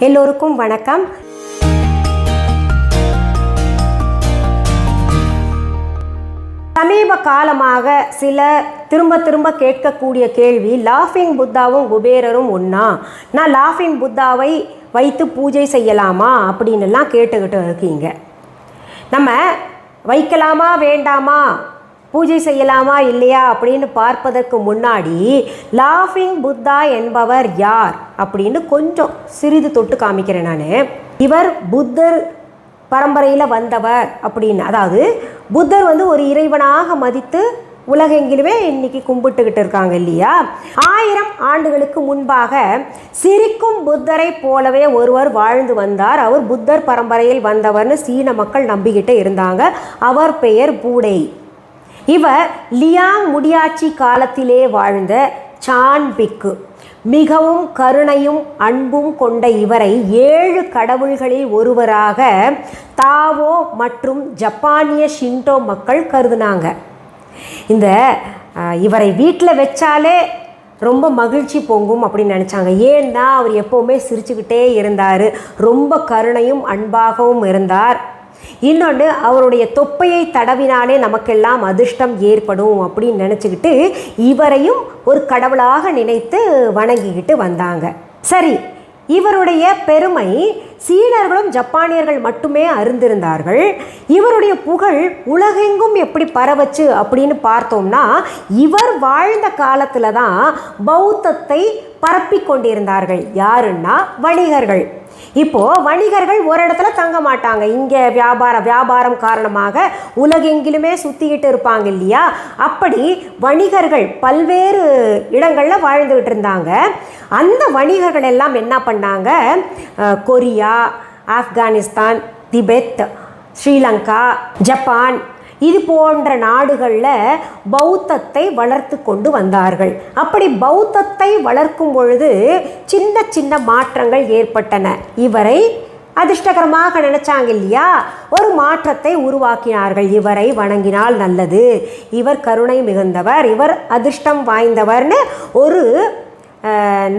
எல்லோருக்கும் வணக்கம். சமீப காலமாக சிலர் திரும்ப கேட்கக்கூடிய கேள்வி, லாஃபிங் புத்தாவும் குபேரரும் ஒன்றா? நான் லாஃபிங் புத்தாவை வைத்து பூஜை செய்யலாமா அப்படின்னுலாம் கேட்டுக்கிட்டு இருக்கீங்க. நம்ம வைக்கலாமா வேண்டாமா, பூஜை செய்யலாமா இல்லையா அப்படின்னு பார்ப்பதற்கு முன்னாடி லாஃபிங் புத்தா என்பவர் யார் அப்படின்னு கொஞ்சம் சிறிது தொட்டு காமிக்கிறேன். நான் இவர் புத்தர் பரம்பரையில் வந்தவர் அப்படின்னு, அதாவது புத்தர் ஒரு இறைவனாக மதித்து உலகெங்கிலுமே இன்னைக்கு கும்பிட்டுக்கிட்டு இருக்காங்க இல்லையா. 1000 ஆண்டுகளுக்கு முன்பாக சிரிக்கும் புத்தரை போலவே ஒருவர் வாழ்ந்து வந்தார். அவர் புத்தர் பரம்பரையில் வந்தவர்னு சீன மக்கள் நம்பிக்கிட்டு இருந்தாங்க. அவர் பெயர் பூடை. இவர் லியாங் முடியாட்சி காலத்திலே வாழ்ந்த சான் பிக்கு. மிகவும் கருணையும் அன்பும் கொண்ட இவரை 7 கடவுள்களில் ஒருவராக தாவோ மற்றும் ஜப்பானிய ஷின்டோ மக்கள் கருதுனாங்க. இவரை வீட்டில் வச்சாலே ரொம்ப மகிழ்ச்சி பொங்கும் அப்படின்னு நினச்சாங்க. ஏன்னா அவர் எப்போவுமே சிரிச்சுக்கிட்டே இருந்தார், ரொம்ப கருணையும் அன்பாகவும் இருந்தார். இன்னொன்று, அவருடைய தொப்பையை தடவினாலே நமக்கெல்லாம் அதிர்ஷ்டம் ஏற்படும் அப்படின்னு நினச்சிக்கிட்டு இவரையும் ஒரு கடவுளாக நினைத்து வணங்கிக்கிட்டு வந்தாங்க. சரி, இவருடைய பெருமை சீனர்களும் ஜப்பானியர்கள் மட்டுமே அறிந்திருந்தார்கள். இவருடைய புகழ் உலகெங்கும் எப்படி பரவச்சு அப்படின்னு பார்த்தோம்னா, இவர் வாழ்ந்த காலத்தில் தான் பௌத்தத்தை பரப்பி கொண்டிருந்தார்கள். யாருன்னா வணிகர்கள். இப்போது வணிகர்கள் ஒரு இடத்துல தங்க மாட்டாங்க. இங்கே வியாபாரம் காரணமாக உலகெங்கிலுமே சுற்றிக்கிட்டு இருப்பாங்க இல்லையா. அப்படி வணிகர்கள் பல்வேறு இடங்களில் வாழ்ந்துக்கிட்டு இருந்தாங்க. அந்த வணிகர்கள் எல்லாம் என்ன பண்ணாங்க, Korea, Afghanistan, Tibet, Sri Lanka, Japan இது போன்ற நாடுகளில் பௌத்தத்தை வளர்த்து கொண்டு வந்தார்கள். அப்படி பௌத்தத்தை வளர்க்கும் பொழுது சின்ன சின்ன மாற்றங்கள் ஏற்பட்டன. இவரை அதிர்ஷ்டகரமாக நினைச்சாங்க இல்லையா, ஒரு மாற்றத்தை உருவாக்கினார்கள். இவரை வணங்கினால் நல்லது, இவர் கருணை மிகுந்தவர், இவர் அதிர்ஷ்டம் வாய்ந்தவர்னு ஒரு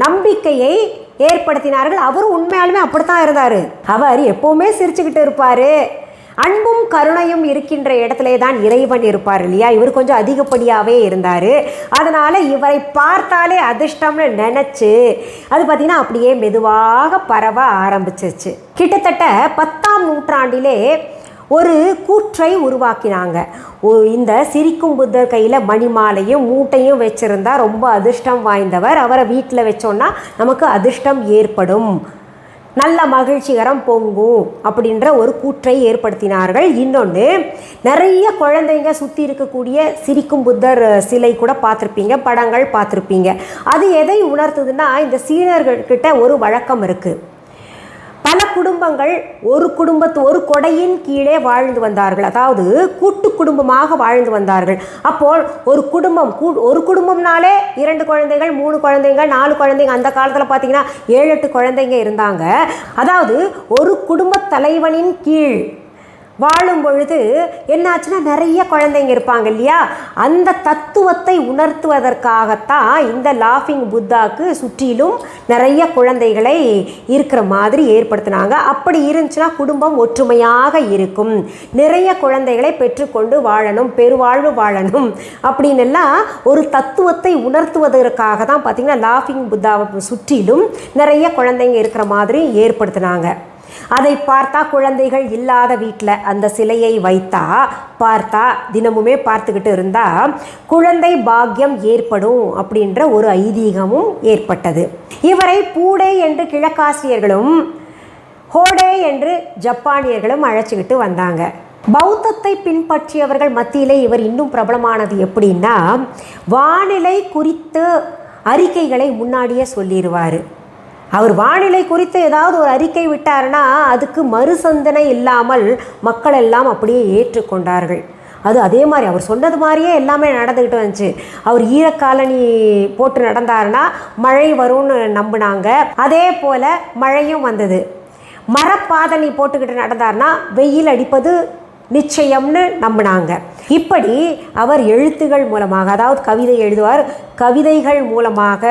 நம்பிக்கையை ஏற்படுத்தினார்கள். அவரும் உண்மையாலுமே அப்படித்தான் இருந்தார். அவர் எப்போவுமே சிரிச்சுக்கிட்டு இருப்பார். அன்பும் கருணையும் இருக்கின்ற இடத்துல தான் இறைவன் இருப்பார் இல்லையா. இவர் கொஞ்சம் அதிகப்படியாகவே இருந்தார். அதனால் இவரை பார்த்தாலே அதிர்ஷ்டம்னு நினச்சி அது பார்த்திங்கன்னா அப்படியே மெதுவாக பரவ ஆரம்பிச்சிச்சு. கிட்டத்தட்ட 10ஆம் நூற்றாண்டிலே ஒரு கூற்றை உருவாக்கினாங்க. இந்த சிரிக்கும் புத்தர் கையில் மணிமாலையும் மூட்டையும் வச்சுருந்தா ரொம்ப அதிர்ஷ்டம் வாய்ந்தவர், அவரை வீட்டில் வச்சோன்னா நமக்கு அதிர்ஷ்டம் ஏற்படும், நல்ல மகிழ்ச்சிகரம் பொங்கும் அப்படின்ற ஒரு கூற்றை ஏற்படுத்தினார்கள். இன்னொன்று, நிறைய குழந்தைங்க சுற்றி இருக்கக்கூடிய சிரிக்கும் புத்தர் சிலை கூட பார்த்துருப்பீங்க, படங்கள் பார்த்துருப்பீங்க. அது எதை உணர்த்துதுன்னா, இந்த சீனர்கள்கிட்ட ஒரு வழக்கம் இருக்குது. பல குடும்பங்கள் ஒரு கொடையின் கீழே வாழ்ந்து வந்தார்கள். அதாவது கூட்டு குடும்பமாக வாழ்ந்து வந்தார்கள். அப்போ ஒரு குடும்பம்னாலே 2 குழந்தைகள், 3 குழந்தைகள், 4 குழந்தைங்க. அந்த காலத்தில் பார்த்தீங்கன்னா 7-8 குழந்தைங்க இருந்தாங்க. அதாவது ஒரு குடும்ப தலைவனின் கீழ் வாழும் பொழுது என்னாச்சுன்னா நிறைய குழந்தைங்க இருப்பாங்க இல்லையா. அந்த தத்துவத்தை உணர்த்துவதற்காகத்தான் இந்த லாஃபிங் புத்தாக்கு சுற்றிலும் நிறைய குழந்தைகளை இருக்கிற மாதிரி ஏற்படுத்தினாங்க. அப்படி இருந்துச்சுன்னா குடும்பம் ஒற்றுமையாக இருக்கும், நிறைய குழந்தைகளை பெற்றுக்கொண்டு வாழணும், பெருவாழ்வு வாழணும் அப்படின்னு எல்லாம் ஒரு தத்துவத்தை உணர்த்துவதற்காக தான் பார்த்திங்கன்னா லாஃபிங் புத்தாவை சுற்றிலும் நிறைய குழந்தைங்க இருக்கிற மாதிரி ஏற்படுத்தினாங்க. அதை பார்த்தா குழந்தைகள் இல்லாத வீட்டில் அந்த சிலையை பார்த்தா தினமுமே பார்த்துக்கிட்டு இருந்தால் குழந்தை பாக்கியம் ஏற்படும் அப்படின்ற ஒரு ஐதீகமும் ஏற்பட்டது. இவரை பூடே என்று கிழக்காசியர்களும் ஹோடே என்று ஜப்பானியர்களும் அழைச்சிக்கிட்டு வந்தாங்க. பௌத்தத்தை பின்பற்றியவர்கள் மத்தியிலே இவர் இன்னும் பிரபலமானது எப்படின்னா, வானிலை குறித்து அறிக்கைகளை முன்னாடியே சொல்லிடுவார். அவர் வானிலை குறித்து ஏதாவது ஒரு அறிக்கை விட்டார்னா அதுக்கு மறுசந்தனை இல்லாமல் மக்கள் எல்லாம் அப்படியே ஏற்றுக்கொண்டார்கள். அதே மாதிரி அவர் சொன்னது மாதிரியே எல்லாமே நடந்துக்கிட்டு வந்துச்சு. அவர் ஈரக்காலனி போட்டு நடந்தாருன்னா மழை வரும்னு நம்பினாங்க. அதே போல் மழையும் வந்தது. மரப்பாதணி போட்டுக்கிட்டு நடந்தார்னா வெயில் அடிப்பது நிச்சயம்னு நம்பினாங்க. இப்படி அவர் எழுத்துகள் மூலமாக, அதாவது கவிதை எழுதுவார், கவிதைகள் மூலமாக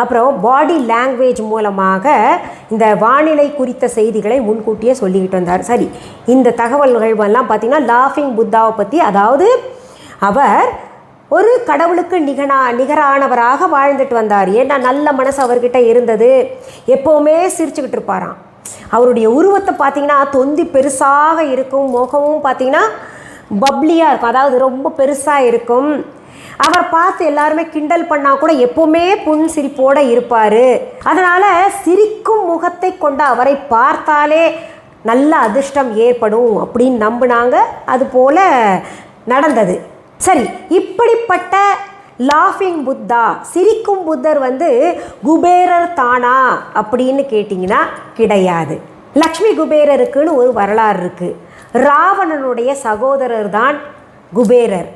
அப்புறம் பாடி லாங்குவேஜ் மூலமாக இந்த வானிலை குறித்த செய்திகளை முன்கூட்டியே சொல்லிக்கிட்டு வந்தார். சரி, இந்த தகவல்கள் எல்லாம் பார்த்திங்கன்னா லாஃபிங் புத்தாவை பற்றி, அதாவது அவர் ஒரு கடவுளுக்கு நிகரானவராக வாழ்ந்துட்டு வந்தார். ஏன்னா நல்ல மனசு அவர்கிட்ட இருந்தது, எப்போவுமே சிரிச்சுக்கிட்டு இருப்பாராம். அவருடைய உருவத்தை பார்த்திங்கன்னா தொந்தி பெருசாக இருக்கும், முகமும் பார்த்திங்கன்னா பப்ளியாக இருக்கும், அதாவது ரொம்ப பெருசாக இருக்கும். அவர் பார்த்து எல்லாருமே கிண்டல் பண்ணால் கூட எப்போவுமே புன் சிரிப்போடு இருப்பார். அதனால் சிரிக்கும் முகத்தை கொண்ட அவரை பார்த்தாலே நல்ல அதிர்ஷ்டம் ஏற்படும் அப்படின்னு நம்பினாங்க. அதுபோல் நடந்தது. சரி, இப்படிப்பட்ட லாஃபிங் புத்தா, சிரிக்கும் புத்தர் குபேரர் தானா அப்படின்னு கேட்டிங்கன்னா கிடையாது. லக்ஷ்மி குபேரருக்குன்னு ஒரு வரலாறு இருக்குது. ராவணனுடைய சகோதரர் தான் குபேரர்.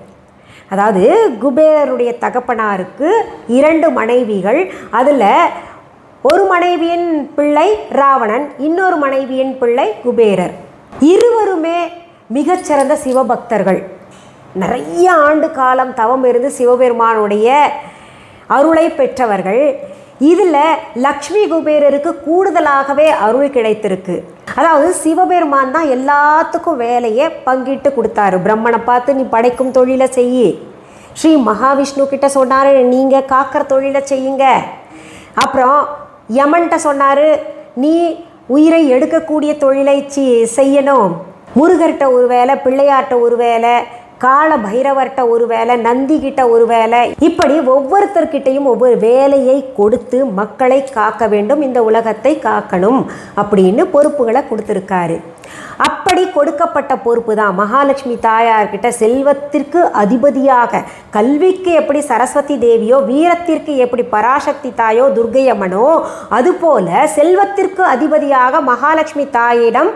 அதாவது குபேரருடைய தகப்பனாருக்கு 2 மனைவிகள். அதில் ஒரு மனைவியின் பிள்ளை ராவணன், இன்னொரு மனைவியின் பிள்ளை குபேரர். இருவருமே மிகச்சிறந்த சிவபக்தர்கள். நிறைய ஆண்டு காலம் தவம் இருந்து சிவபெருமானுடைய அருளை பெற்றவர்கள். இதில் லக்ஷ்மி குபேரருக்கு கூடுதலாகவே அருள் கிடைத்திருக்கு. அதாவது சிவபெருமான் தான் எல்லாத்துக்கும் வேலையை பங்கிட்டு கொடுத்தாரு. பிரம்மனை பார்த்து நீ படைக்கும் தொழிலை செய்யி, ஸ்ரீ மகாவிஷ்ணு கிட்ட சொன்னார் நீங்கள் காக்கிற தொழிலை செய்யுங்க, அப்புறம் யமன்கிட்ட சொன்னார் நீ உயிரை எடுக்கக்கூடிய தொழிலை செய்யணும், முருகர்கிட்ட ஒரு வேலை, பிள்ளையார்கிட்ட ஒரு வேலை, கால பைரவர்கிட்ட ஒரு வேலை, நந்திகிட்ட ஒரு வேலை, இப்படி ஒவ்வொருத்தர்கிட்டையும் ஒவ்வொரு வேலையை கொடுத்து மக்களை காக்க வேண்டும், இந்த உலகத்தை காக்கணும் அப்படின்னு பொறுப்புகளை கொடுத்துருக்காரு. அப்படி கொடுக்கப்பட்ட பொறுப்பு தான் மகாலட்சுமி தாயார்கிட்ட செல்வத்திற்கு அதிபதியாக, கல்விக்கு எப்படி சரஸ்வதி தேவியோ, வீரத்திற்கு எப்படி பராசக்தி தாயோ துர்க்கையம்மனோ, அதுபோல செல்வத்திற்கு அதிபதியாக மகாலட்சுமி தாயிடம்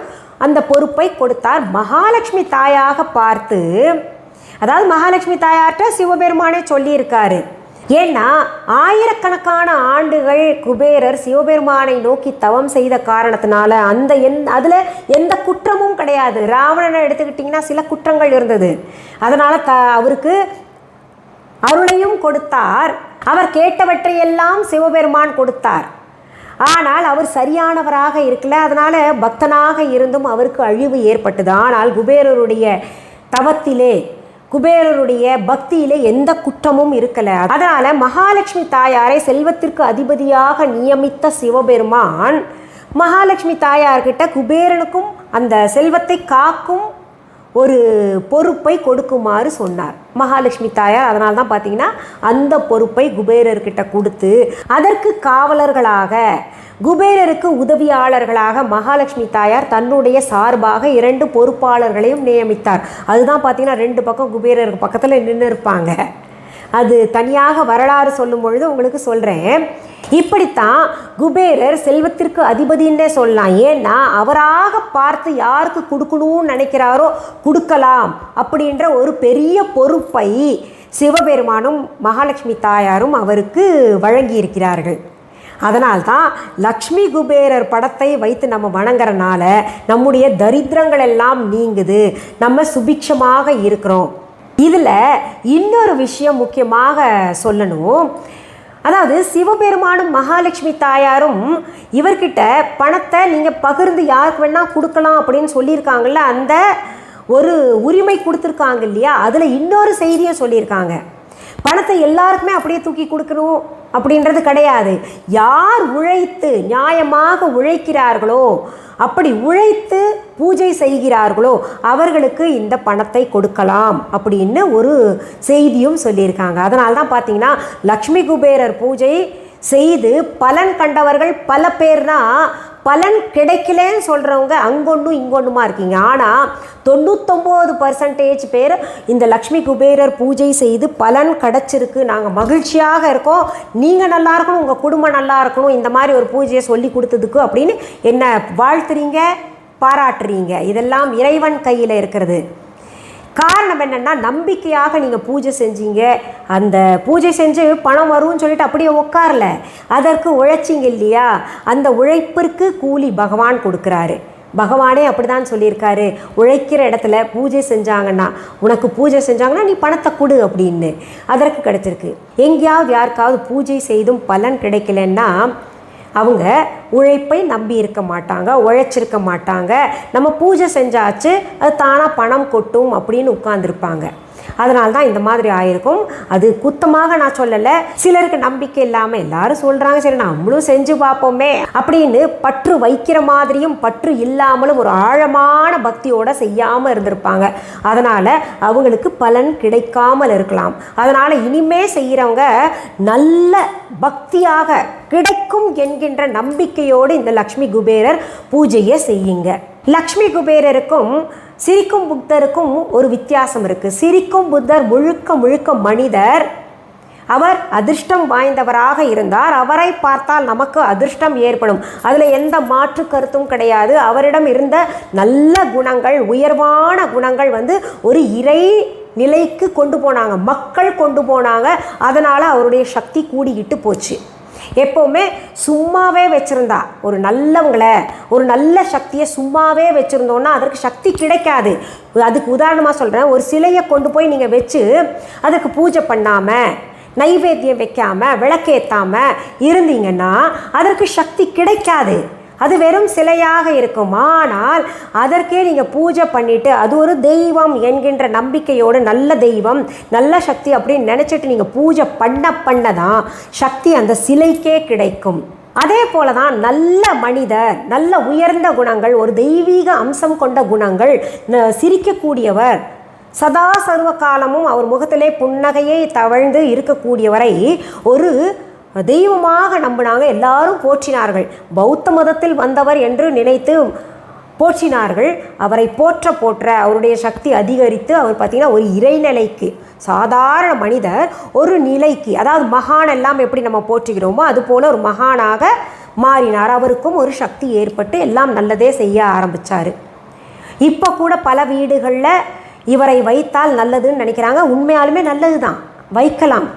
அந்த பொறுப்பை கொடுத்தார். மகாலட்சுமி தாயாக பார்த்து, அதாவது மகாலட்சுமி தாயார்கிட்ட சிவபெருமானே சொல்லியிருக்காரு. ஏன்னா ஆயிரக்கணக்கான ஆண்டுகள் குபேரர் சிவபெருமானை நோக்கி தவம் செய்த காரணத்தினால அதில் எந்த குற்றமும் கிடையாது. ராவணனை எடுத்துக்கிட்டிங்கன்னா சில குற்றங்கள் இருந்தது. அதனால் அவருக்கு அருளையும் கொடுத்தார், அவர் கேட்டவற்றையெல்லாம் சிவபெருமான் கொடுத்தார். ஆனால் அவர் சரியானவராக இருக்கல. அதனால் பக்தனாக இருந்தும் அவருக்கு அழிவு ஏற்பட்டது. ஆனால் குபேரருடைய தவத்திலே, குபேரருடைய பக்தியிலே எந்த குற்றமும் இருக்கலை. அதனால் மகாலட்சுமி தாயாரை செல்வத்திற்கு அதிபதியாக நியமித்த சிவபெருமான் மகாலட்சுமி தாயார்கிட்ட குபேரனுக்கும் அந்த செல்வத்தை காக்கும் ஒரு பொறுப்பை கொடுக்குமாறு சொன்னார் மகாலட்சுமி தாயார். அதனால தான் பார்த்தீங்கன்னா அந்த பொறுப்பை குபேரர்கிட்ட கொடுத்து அதற்கு காவலர்களாக, குபேரருக்கு உதவியாளர்களாக மகாலட்சுமி தாயார் தன்னுடைய சார்பாக 2 பொறுப்பாளர்களையும் நியமித்தார். அதுதான் பார்த்தீங்கன்னா 2 பக்கம் குபேரருக்கு பக்கத்தில் நின்று இருப்பாங்க. அது தனியாக வரலாறு சொல்லும் பொழுது உங்களுக்கு சொல்கிறேன். இப்படித்தான் குபேரர் செல்வத்திற்கு அதிபதின்னே சொல்லலாம். ஏன்னா அவராக பார்த்து யாருக்கு கொடுக்கணும்னு நினைக்கிறாரோ கொடுக்கலாம் அப்படின்ற ஒரு பெரிய பொறுப்பை சிவபெருமானும் மகாலட்சுமி தாயாரும் அவருக்கு வழங்கியிருக்கிறார்கள். அதனால்தான் லக்ஷ்மி குபேரர் படத்தை வைத்து நம்ம வணங்குறனால நம்முடைய தரித்திரங்கள் எல்லாம் நீங்குது, நம்ம சுபிக்ஷமாக இருக்கிறோம். இதில் இன்னொரு விஷயம் முக்கியமாக சொல்லணும். அதாவது சிவபெருமானும் மகாலட்சுமி தாயாரும் இவர்கிட்ட பணத்தை நீங்கள் பகிர்ந்து யாருக்கு வேணால் கொடுக்கலாம் அப்படின்னு சொல்லியிருக்காங்கல்ல, அந்த ஒரு உரிமை கொடுத்துருக்காங்க இல்லையா, அதில் இன்னொரு செய்தியை சொல்லியிருக்காங்க. பணத்தை எல்லாருக்குமே அப்படியே தூக்கி கொடுக்கணும் அப்படின்றது கிடையாது. யார் உழைத்து நியாயமாக உழைக்கிறார்களோ, அப்படி உழைத்து பூஜை செய்கிறார்களோ அவர்களுக்கு இந்த பணத்தை கொடுக்கலாம் அப்படின்னு ஒரு செய்தியும் சொல்லியிருக்காங்க. அதனால தான் பார்த்தீங்கன்னா லக்ஷ்மி குபேரர் பூஜை செய்து பலன் கண்டவர்கள் பல பேர்னா, பலன் கிடைக்கலன்னு சொல்கிறவங்க அங்கொன்றும் இங்கொன்றுமா இருக்கீங்க. ஆனால் 99% பேர் இந்த லக்ஷ்மி குபேரர் பூஜை செய்து பலன் கிடச்சிருக்கு, நாங்கள் மகிழ்ச்சியாக இருக்கோம், நீங்கள் நல்லா இருக்கணும், உங்கள் குடும்பம் நல்லா இருக்கணும், இந்த மாதிரி ஒரு பூஜையை சொல்லி கொடுத்ததுக்கு அப்படின்னு என்ன வாழ்த்துறீங்க, பாராட்டுறீங்க. இதெல்லாம் இறைவன் கையில் இருக்கிறது. காரணம் என்னென்னா, நம்பிக்கையாக நீங்கள் பூஜை செஞ்சீங்க, அந்த பூஜை செஞ்சு பணம் வரும்னு சொல்லிட்டு அப்படியே உட்காரல, அதற்கு உழைச்சிங்க இல்லையா, அந்த உழைப்பிற்கு கூலி பகவான் கொடுக்குறாரு. பகவானே அப்படிதான் சொல்லியிருக்காரு, உழைக்கிற இடத்துல பூஜை செஞ்சாங்கன்னா, உனக்கு பூஜை செஞ்சாங்கன்னா நீ பணத்தை கொடு அப்படின்னு. அதற்கு கிடைச்சிருக்கு. எங்கேயாவது யாருக்காவது பூஜை செய்தும் பலன் கிடைக்கலன்னா அவங்க உழைப்பை நம்பி இருக்க மாட்டாங்க, உழைச்சிருக்க மாட்டாங்க. நம்ம பூஜை செஞ்சாச்சு அது தானாக பணம் கொட்டும் அப்படின்னு உட்கார்ந்துருப்பாங்க. அதனால தான் இந்த மாதிரி ஆயிருக்கும். அது குத்தமாக நான் சொல்லலை, சிலருக்கு நம்பிக்கை இல்லாமல் எல்லாரும் சொல்கிறாங்க, சரி நம்மளும் செஞ்சு பார்ப்போமே அப்படின்னு பற்று வைக்கிற மாதிரியும் பற்று இல்லாமலும் ஒரு ஆழமான பக்தியோடு செய்யாமல் இருந்திருப்பாங்க. அதனால் அவங்களுக்கு பலன் கிடைக்காமல் இருக்கலாம். அதனால் இனிமே செய்கிறவங்க நல்ல பக்தியாக கிடைக்கும் என்கின்ற நம்பிக்கையோடு இந்த லக்ஷ்மி குபேரர் பூஜையை செய்யுங்க. லக்ஷ்மி குபேரருக்கும் சிரிக்கும் புத்தருக்கும் ஒரு வித்தியாசம் இருக்குது. சிரிக்கும் புத்தர் முழுக்க முழுக்க மனிதர். அவர் அதிர்ஷ்டம் வாய்ந்தவராக இருந்தார். அவரை பார்த்தால் நமக்கு அதிர்ஷ்டம் ஏற்படும், அதில் எந்த மாற்று கருத்தும் கிடையாது. அவரிடம் இருந்த நல்ல குணங்கள், உயர்வான குணங்கள் ஒரு இறை நிலைக்கு கொண்டு போனாங்க, மக்கள் கொண்டு போனாங்க. அதனால் அவருடைய சக்தி கூடிக்கிட்டு போச்சு. எப்போவுமே சும்மாவே வச்சுருந்தா ஒரு நல்லவங்களை, ஒரு நல்ல சக்தியை சும்மாவே வச்சுருந்தோன்னா அதற்கு சக்தி கிடைக்காது. அதுக்கு உதாரணமாக சொல்கிறேன், ஒரு சிலையை கொண்டு போய் நீங்கள் வச்சு அதுக்கு பூஜை பண்ணாமல், நைவேத்தியம் வைக்காமல், விளக்கேற்றாமல் இருந்தீங்கன்னா அதற்கு சக்தி கிடைக்காது. அது வெறும் சிலையாக இருக்கும். ஆனால் அதற்கே நீங்கள் பூஜை பண்ணிவிட்டு அது ஒரு தெய்வம் என்கின்ற நம்பிக்கையோடு, நல்ல தெய்வம், நல்ல சக்தி அப்படின்னு நினச்சிட்டு நீங்கள் பூஜை பண்ண தான் சக்தி அந்த சிலைக்கே கிடைக்கும். அதே போல தான் நல்ல மனிதர், நல்ல உயர்ந்த குணங்கள், ஒரு தெய்வீக அம்சம் கொண்ட குணங்கள், சிரிக்கக்கூடியவர், சதா சர்வ காலமும் அவர் முகத்திலே புன்னகையை தவழ்ந்து இருக்கக்கூடியவரை ஒரு தெய்வமாக நம்பினாங்க. எல்லாரும் போற்றினார்கள். பௌத்த மதத்தில் வந்தவர் என்று நினைத்து போற்றினார்கள். அவரை போற்ற அவருடைய சக்தி அதிகரித்து அவர் பார்த்திங்கன்னா ஒரு இறைநிலைக்கு, சாதாரண மனிதர் ஒரு நிலைக்கு, அதாவது மகான் எல்லாம் எப்படி நம்ம போற்றுகிறோமோ அதுபோல் ஒரு மகானாக மாறினார். அவருக்கும் ஒரு சக்தி ஏற்பட்டு எல்லாம் நல்லதே செய்ய ஆரம்பித்தார். இப்போ கூட பல வீடுகளில் இவரை வைத்தால் நல்லதுன்னு நினைக்கிறாங்க. உண்மையாலுமே நல்லது தான், வைக்கலாம்.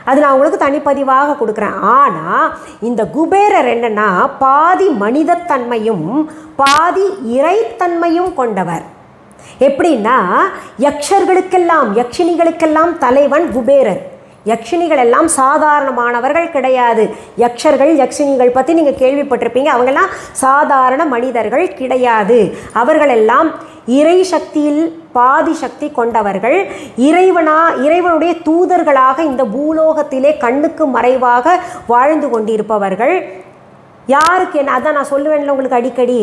அது நான் உங்களுக்கு தனிப்பதிவாக கொடுக்குறேன். ஆனால் இந்த குபேரர் என்னென்னா பாதி மனிதத்தன்மையும் பாதி இறைத்தன்மையும் கொண்டவர். எப்படின்னா யக்ஷர்களுக்கெல்லாம், யக்ஷினிகளுக்கெல்லாம் தலைவன் குபேரர். யக்ஷினிகள் எல்லாம் சாதாரணமானவர்கள் கிடையாது. யக்ஷர்கள், யக்ஷினிகள் பற்றி நீங்கள் கேள்விப்பட்டிருப்பீங்க. அவங்கெல்லாம் சாதாரண மனிதர்கள் கிடையாது. அவர்களெல்லாம் இறை சக்தியில் பாதி சக்தி கொண்டவர்கள். இறைவனுடைய தூதர்களாக இந்த பூலோகத்திலே கண்ணுக்கு மறைவாக வாழ்ந்து கொண்டிருப்பவர்கள். யாருக்கு என்ன, அதான் நான் சொல்லுவேன்ல உங்களுக்கு அடிக்கடி,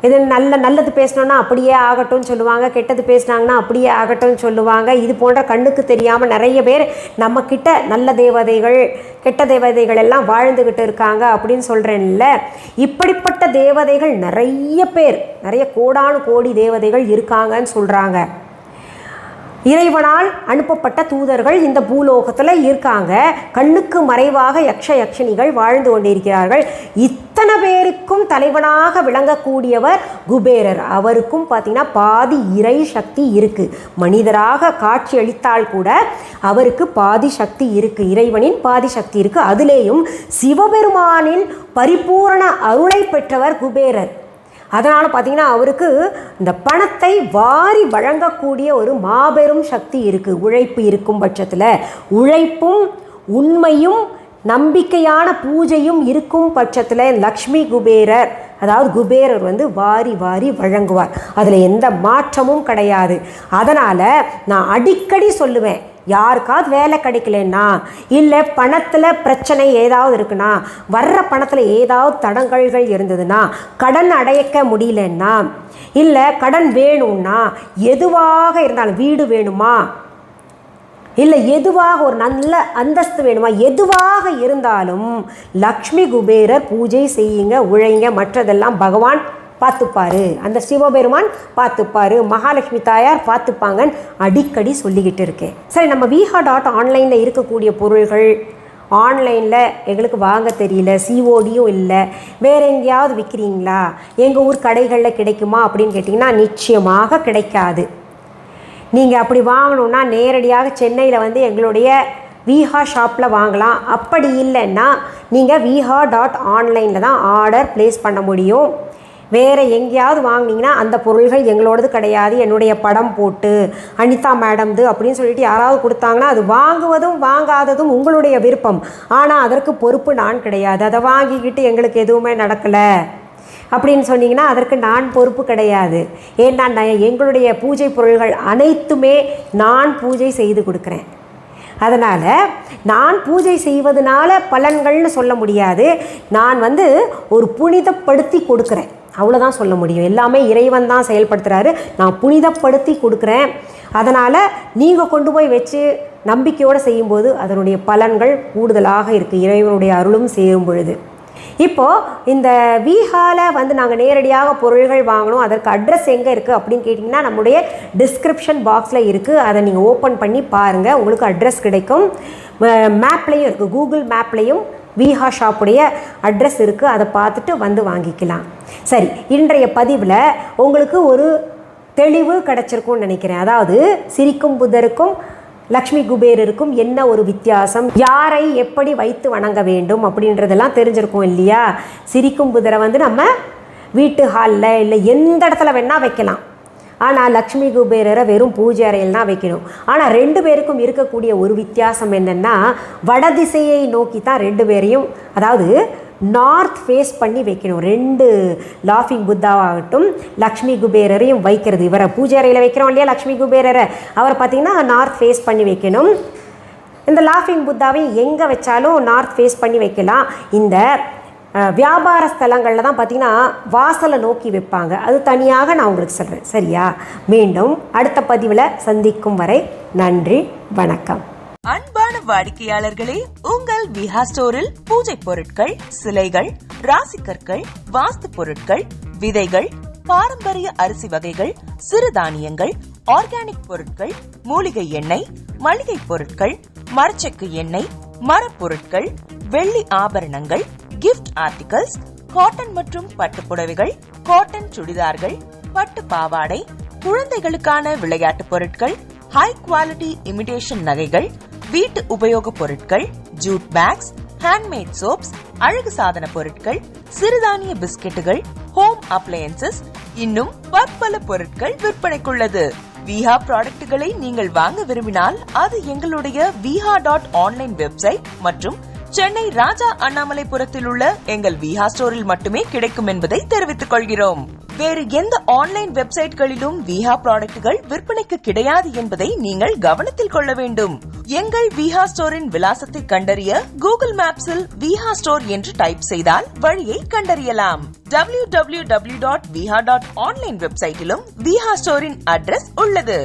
இது நல்லது பேசினோன்னா அப்படியே ஆகட்டும்னு சொல்லுவாங்க, கெட்டது பேசினாங்கன்னா அப்படியே ஆகட்டும்னு சொல்லுவாங்க. இது போன்ற கண்ணுக்கு தெரியாமல் நிறைய பேர் நம்மக்கிட்ட நல்ல தேவதைகள், கெட்ட தேவதைகள் எல்லாம் வாழ்ந்துக்கிட்டு இருக்காங்க அப்படின்னு சொல்கிறேன்ல. இப்படிப்பட்ட தேவதைகள் நிறைய பேர், நிறைய கோடானு கோடி தேவதைகள் இருக்காங்கன்னு சொல்கிறாங்க. இறைவனால் அனுப்பப்பட்ட தூதர்கள் இந்த பூலோகத்தில் இருக்காங்க. கண்ணுக்கு மறைவாக யக்ஷினிகள் வாழ்ந்து கொண்டிருக்கிறார்கள். இத்தனை பேருக்கும் தலைவனாக விளங்கக்கூடியவர் குபேரர். அவருக்கும் பார்த்திங்கன்னா பாதி இறை சக்தி இருக்குது. மனிதராக காட்சி அளித்தால் கூட அவருக்கு பாதி சக்தி இருக்குது, இறைவனின் பாதி சக்தி இருக்குது. அதிலேயும் சிவபெருமானின் பரிபூரண அருளை பெற்றவர் குபேரர். அதனால் பார்த்திங்கன்னா அவருக்கு இந்த பணத்தை வாரி வழங்கக்கூடிய ஒரு மாபெரும் சக்தி இருக்குது. உழைப்பு இருக்கும் பட்சத்தில், உழைப்பும் உண்மையும் நம்பிக்கையான பூஜையும் இருக்கும் பட்சத்தில் லக்ஷ்மி குபேரர், அதாவது குபேரர் வாரி வாரி வழங்குவார். அதில் எந்த மாற்றமும் கிடையாது. அதனால் நான் அடிக்கடி சொல்லுவேன், யாருக்காவது வேலை கிடைக்கலன்னா, இல்லை பணத்தில் பிரச்சனை ஏதாவது இருக்குன்னா, வர்ற பணத்தில் ஏதாவது தடங்கல்கள் இருந்ததுன்னா, கடன் அடைக்க முடியலன்னா, இல்லை கடன் வேணும்னா, எதுவாக இருந்தாலும், வீடு வேணுமா, இல்லை எதுவாக ஒரு நல்ல அந்தஸ்து வேணுமா, எதுவாக இருந்தாலும் லக்ஷ்மி குபேரர் பூஜை செய்யுங்க, உழைங்க. மற்றதெல்லாம் பகவான் பார்த்துப்பாரு, அந்த சிவபெருமான் பார்த்துப்பாரு, மகாலட்சுமி தாயார் பார்த்துப்பாங்கன்னு அடிக்கடி சொல்லிக்கிட்டு இருக்கேன். சரி, நம்ம viha.online இருக்கக்கூடிய பொருள்கள் ஆன்லைனில் எங்களுக்கு வாங்க தெரியல, சிஓடியும் இல்லை, வேறு எங்கேயாவது விற்கிறீங்களா, எங்கள் ஊர் கடைகளில் கிடைக்குமா அப்படின்னு கேட்டிங்கன்னா நிச்சயமாக கிடைக்காது. நீங்கள் அப்படி வாங்கணுன்னா நேரடியாக சென்னையில் எங்களுடைய விஹா ஷாப்பில் வாங்கலாம். அப்படி இல்லைன்னா நீங்கள் viha.online தான் ஆர்டர் ப்ளேஸ் பண்ண முடியும். வேறு எங்கேயாவது வாங்கினீங்கன்னா அந்த பொருள்கள் எங்களோடது கிடையாது, என்னுடைய படம் போட்டு அனிதா மேடம்து அப்படின்னு சொல்லிட்டு யாராவது கொடுத்தாங்கன்னா அது வாங்குவதும் வாங்காததும் உங்களுடைய விருப்பம். ஆனால் அதற்கு பொறுப்பு நான் கிடையாது. அதை வாங்கிக்கிட்டு எங்களுக்கு எதுவுமே நடக்கலை அப்படின்னு சொன்னீங்கன்னா அதற்கு நான் பொறுப்பு கிடையாது. ஏன்னா எங்களுடைய பூஜை பொருள்கள் அனைத்துமே நான் பூஜை செய்து கொடுக்குறேன். அதனால் நான் பூஜை செய்வதனால பலன்கள்னு சொல்ல முடியாது. நான் ஒரு புனிதப்படுத்தி கொடுக்குறேன், அவ்வளோதான் சொல்ல முடியும். எல்லாமே இறைவன் தான் செயல்படுத்துகிறாரு. நான் புனிதப்படுத்தி கொடுக்குறேன். அதனால் நீங்கள் கொண்டு போய் வச்சு நம்பிக்கையோடு செய்யும்போது அதனுடைய பலன்கள் கூடுதலாக இருக்குது, இறைவனுடைய அருளும் சேரும் பொழுது. இப்போது இந்த வீஹாவில் நாங்கள் நேரடியாக பொருள்கள் வாங்கணும், அதற்கு அட்ரஸ் எங்கே இருக்குது அப்படின்னு கேட்டிங்கன்னா நம்முடைய டிஸ்கிரிப்ஷன் பாக்ஸில் இருக்குது. அதை நீங்கள் ஓப்பன் பண்ணி பாருங்கள், உங்களுக்கு அட்ரஸ் கிடைக்கும். மேப்லேயும் இருக்குது, கூகுள் மேப்லேயும் வீஹா ஷாப்புடைய அட்ரஸ் இருக்குது. அதை பார்த்துட்டு வாங்கிக்கலாம். சரி, இன்றைய பதிவில் உங்களுக்கு ஒரு தெளிவு கிடச்சிருக்கும்னு நினைக்கிறேன். அதாவது சிரிக்கும் புத்தருக்கும் லக்ஷ்மி குபேரருக்கும் என்ன ஒரு வித்தியாசம், யாரை எப்படி வைத்து வணங்க வேண்டும் அப்படின்றதெல்லாம் தெரிஞ்சிருக்கும் இல்லையா? சிரிக்கும் புதரை நம்ம வீட்டு ஹாலில் இல்லை எந்த இடத்துல வேணால் வைக்கலாம். ஆனால் லக்ஷ்மி குபேரரை வெறும் பூஜை அறையில் தான் வைக்கணும். ஆனால் ரெண்டு பேருக்கும் இருக்கக்கூடிய ஒரு வித்தியாசம் என்னென்னா, வடதிசையை நோக்கி தான் ரெண்டு பேரையும், அதாவது நார்த் ஃபேஸ் பண்ணி வைக்கணும். ரெண்டு லாஃபிங் புத்தாவாகட்டும் லக்ஷ்மி குபேரரையும் வைக்கிறது, இவரை பூஜை அறையில் வைக்கிறோம் இல்லையா லக்ஷ்மி குபேரரை, அவர் பார்த்திங்கன்னா நார்த் ஃபேஸ் பண்ணி வைக்கணும். இந்த லாஃபிங் புத்தாவையும் எங்கே வச்சாலும் நார்த் ஃபேஸ் பண்ணி வைக்கலாம். இந்த வியாபார ஸ்தலங்களில் தான் பார்த்திங்கன்னா வாசலை நோக்கி வைப்பாங்க, அது தனியாக நான் உங்களுக்கு சொல்கிறேன். சரியா? மீண்டும் அடுத்த பதிவில் சந்திக்கும் வரை நன்றி, வணக்கம். அன்பான வாடிக்கையாளர்களே, உங்கள் விஹா ஸ்டோரில் பூஜை பொருட்கள், சிலைகள், ராசிக்கற்கள், வாஸ்து பொருட்கள், விதைகள், பாரம்பரிய அரிசி வகைகள், சிறுதானியங்கள், ஆர்கானிக் பொருட்கள், மூலிகை எண்ணெய், மளிகை பொருட்கள், மரச்செக்கு எண்ணெய், மரப்பொருட்கள், வெள்ளி ஆபரணங்கள், கிஃப்ட் ஆர்டிகல்ஸ், காட்டன் மற்றும் பட்டு புடவைகள், காட்டன் சுடிதார்கள், பட்டு பாவாடை, குழந்தைகளுக்கான விளையாட்டு பொருட்கள், ஹை குவாலிட்டி இமிடேஷன் நகைகள், வீட்டு உபயோக பொருட்கள், ஜூட் பேக்ஸ், ஹேண்ட்மேட் சோப்ஸ், அழகு சாதன பொருட்கள், சிறுதானிய பிஸ்கெட்டுகள், ஹோம் அப்ளையன்சஸ், இன்னும் பற்பல பொருட்கள் விற்பனைக்குள்ளது. விஹா ப்ராடக்ட்களை நீங்கள் வாங்க விரும்பினால் அது எங்களுடைய viha.online வெப்சைட் மற்றும் சென்னை ராஜா அண்ணாமலைபுரத்தில் உள்ள எங்கள் விஹா ஸ்டோரில் மட்டுமே கிடைக்கும் என்பதை தெரிவித்துக் கொள்கிறோம். வேறு எந்த ஆன்லைன் வெப்சைட்களிலும் விஹா ப்ராடக்ட்கள் விற்பனைக்கு கிடையாது என்பதை நீங்கள் கவனத்தில் கொள்ள வேண்டும். எங்கள் விஹா ஸ்டோரின் விலாசத்தை கண்டறிய கூகுள் மேப்ஸில் விஹா ஸ்டோர் என்று டைப் செய்தால் வழியை கண்டறியலாம். www.viha.online வெப்சைட்டிலும் விஹா ஸ்டோரின் அட்ரஸ் உள்ளது.